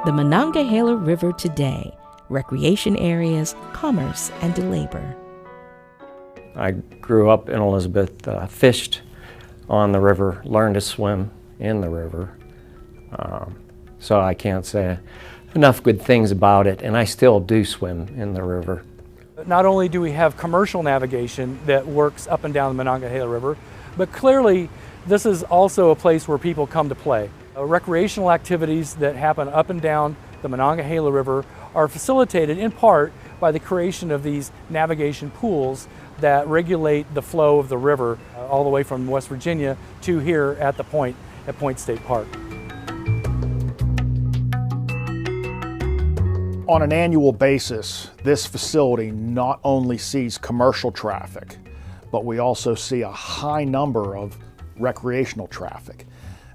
The Monongahela River today, recreation areas, commerce, and labor. I grew up in Elizabeth, fished on the river, learned to swim in the river. So I can't say enough good things about it, and I still do swim in the river. Not only do we have commercial navigation that works up and down the Monongahela River, but clearly this is also a place where people come to play. Recreational activities that happen up and down the Monongahela River are facilitated in part by the creation of these navigation pools that regulate the flow of the river all the way from West Virginia to here at the point at Point State Park. On an annual basis, this facility not only sees commercial traffic, but we also see a high number of recreational traffic.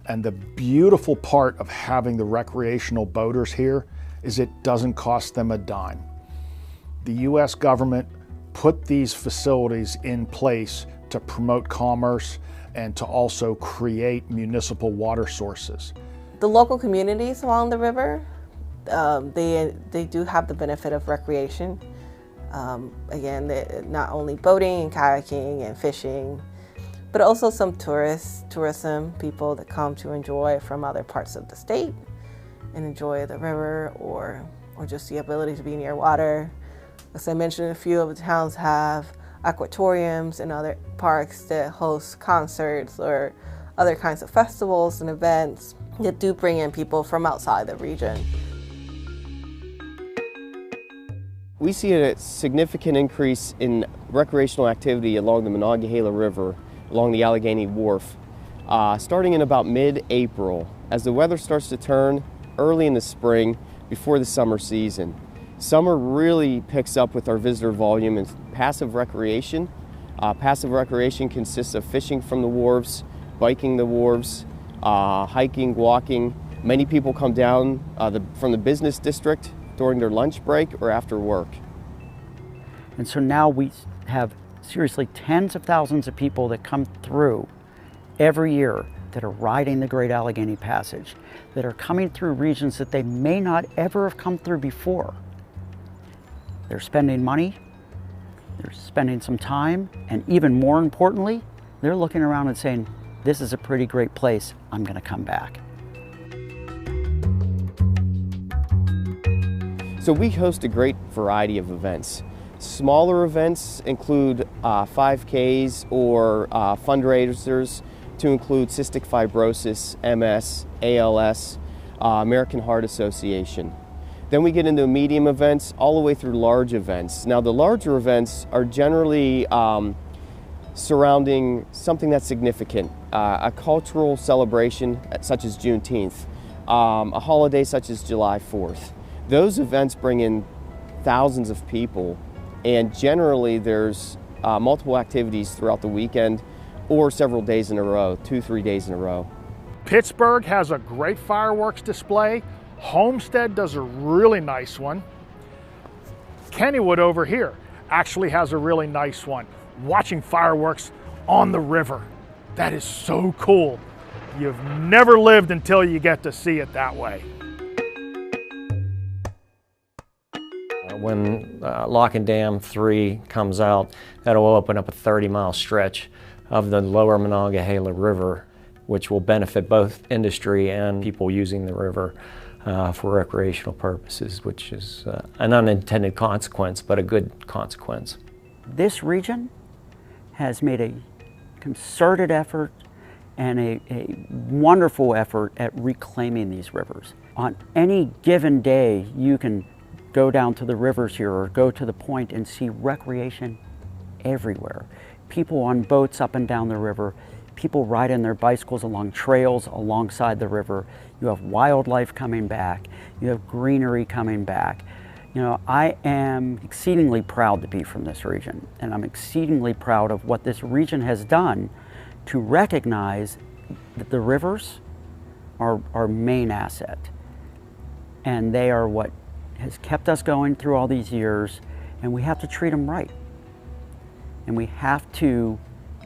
And the beautiful part of having the recreational boaters here is it doesn't cost them a dime. The U.S. government put these facilities in place to promote commerce and to also create municipal water sources. The local communities along the river, they do have the benefit of recreation. Again, not only boating and kayaking and fishing, but also some tourism, people that come to enjoy from other parts of the state and enjoy the river or just the ability to be near water. As I mentioned, a few of the towns have aquatoriums and other parks that host concerts or other kinds of festivals and events that do bring in people from outside the region. We see a significant increase in recreational activity along the Monongahela River, along the Allegheny Wharf, starting in about mid-April, as the weather starts to turn early in the spring before the summer season. Summer really picks up with our visitor volume and passive recreation. Passive recreation consists of fishing from the wharves, biking the wharves, hiking, walking. Many people come down from the business district during their lunch break or after work. And so now we have seriously tens of thousands of people that come through every year that are riding the Great Allegheny Passage, that are coming through regions that they may not ever have come through before. They're spending money, they're spending some time, and even more importantly, they're looking around and saying, this is a pretty great place, I'm gonna come back. So we host a great variety of events. Smaller events include 5Ks or fundraisers to include cystic fibrosis, MS, ALS, American Heart Association. Then we get into medium events all the way through large events. Now the larger events are generally surrounding something that's significant, a cultural celebration such as Juneteenth, a holiday such as July 4th. Those events bring in thousands of people, and generally there's multiple activities throughout the weekend or several days in a row, 2-3 days in a row. Pittsburgh has a great fireworks display. Homestead does a really nice one. Kennywood over here actually has a really nice one. Watching fireworks on the river. That is so cool. You've never lived until you get to see it that way. When Lock and Dam 3 comes out, that'll open up a 30-mile stretch of the lower Monongahela River, which will benefit both industry and people using the river for recreational purposes, which is an unintended consequence, but a good consequence. This region has made a concerted effort and a wonderful effort at reclaiming these rivers. On any given day, you can go down to the rivers here or go to the point and see recreation everywhere. People on boats up and down the river, people riding their bicycles along trails alongside the river. You have wildlife coming back, you have greenery coming back. You know, I am exceedingly proud to be from this region, and I'm exceedingly proud of what this region has done to recognize that the rivers are our main asset, and they are what has kept us going through all these years, and we have to treat them right. And we have to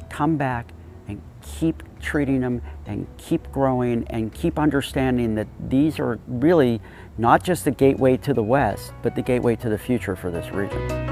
come back and keep treating them and keep growing and keep understanding that these are really not just the gateway to the west, but the gateway to the future for this region.